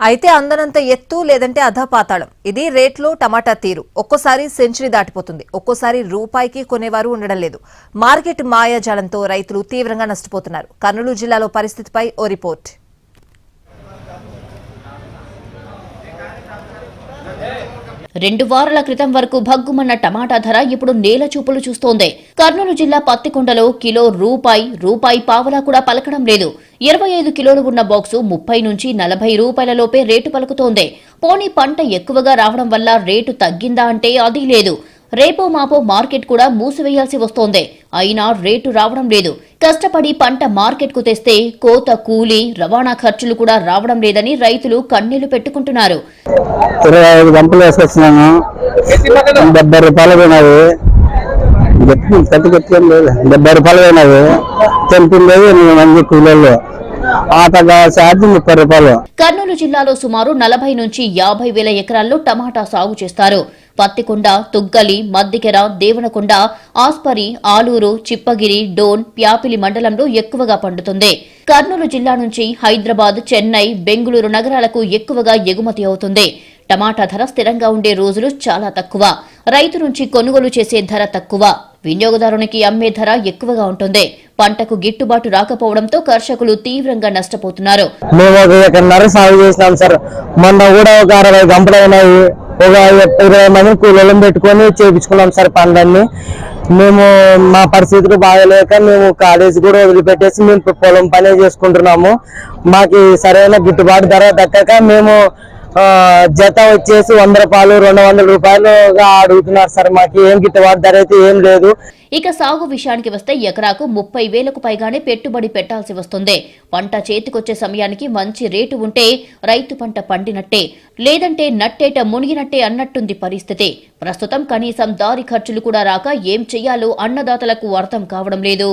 అయితే అందనంత ఎత్తు లేదంటే అధపాతాళం. ఇది రేట్లో టమాటా తీరు. ఒక్కోసారి సెంచరీ దాటిపోతుంది, ఒక్కోసారి రూపాయికి కొనేవారు ఉండడం లేదు. మార్కెట్ మాయాజాలంతో రైతులు తీవ్రంగా నష్టపోతున్నారు. కర్నూలు జిల్లాలో పరిస్థితిపై ఓ రిపోర్ట్. రెండు వారాల క్రితం వరకు భగ్గుమన్న టమాటా ధర ఇప్పుడు నేల చూపులు చూస్తోంది. కర్నూలు జిల్లా పత్తికొండలో కిలో రూపాయి పావలా కూడా పలకడం లేదు. 25 కిలోలు ఉన్న బాక్సు 30 నుంచి 40 రూపాయల లోపే రేటు పలుకుతోంది. పోనీ పంట ఎక్కువగా రావడం వల్ల రేటు తగ్గిందా అంటే అది లేదు. రేపో మాపో మార్కెట్ కూడా మూసివేయాల్సి వస్తోంది. అయినా రేటు రావడం లేదు. కష్టపడి పంట మార్కెట్కు తెస్తే కోత, కూలీ, రవాణా ఖర్చులు కూడా రావడం లేదని రైతులు కన్నీళ్లు పెట్టుకుంటున్నారు. 25 గంటలు వేసుకొచ్చినాను, 70 రూపాయలు పోయినవి. 70 రూపాయలు పోయినవి. తెంపిండేది 8 మంది కూలీలు, ఆటగా ఛార్జ్ 30 రూపాయలు. కర్నూలు జిల్లాలో సుమారు 40 నుంచి 50 వేల ఎకరాల్లో టమాటా సాగు చేస్తారు. పత్తికొండ, తుగ్గలి, మద్దికెర, దేవనకొండ, ఆస్పరి, ఆలూరు, చిప్పగిరి, డోన్, ప్యాపిలి మండలంలో ఎక్కువగా పండుతుంది. కర్నూలు జిల్లా నుంచి హైదరాబాద్, చెన్నై, బెంగళూరు నగరాలకు ఎక్కువగా ఎగుమతి అవుతుంది. టమాటా ధర స్థిరంగా ఉండే రోజులు చాలా తక్కువ. రైతు నుంచి కొనుగోలు చేసే ధర తక్కువ, వినియోగదారునికి అమ్మే ధర ఎక్కువగా ఉంటుంది. పంటకు గిట్టుబాటు రాకపోవడంతో కర్షకులు తీవ్రంగా నష్టపోతున్నారు. మేము 1 ఎకరన్నర సాగు చేసినాం సార్. మొన్న కూడా ఒక 60 గంపలు అయినాయి. ఒక 20 మంది కూలీలను పెట్టుకొని చేయించుకున్నాం సార్ పనులన్నీ. మేము మా పరిస్థితులు బాగలేక మేము కాలేజీ కూడా వదిలిపెట్టేసి మేము పొలం పనే చేసుకుంటున్నాము. మాకు సరైన గిట్టుబాటు ధర దక్కక మేము జత వచ్చేసి 100 రూపాయలు, 200 రూపాయలుగా అడుగుతున్నారు సార్. మాకు ఏం గిట్టుబాటు ధర అయితే ఏం లేదు. ఇక సాగు విషయానికి వస్తే ఎకరాకు 30,000కు పైగానే పెట్టుబడి పెట్టాల్సి వస్తుంది. పంట చేతికొచ్చే సమయానికి మంచి రేటు ఉంటే రైతు పంట పండినట్టే, లేదంటే నట్టేట మునిగినట్టే అన్నట్టుంది పరిస్థితి. ప్రస్తుతం కనీసం దారి ఖర్చులు కూడా రాక ఏం చెయ్యాలో అన్నదాతలకు అర్థం కావడం లేదు.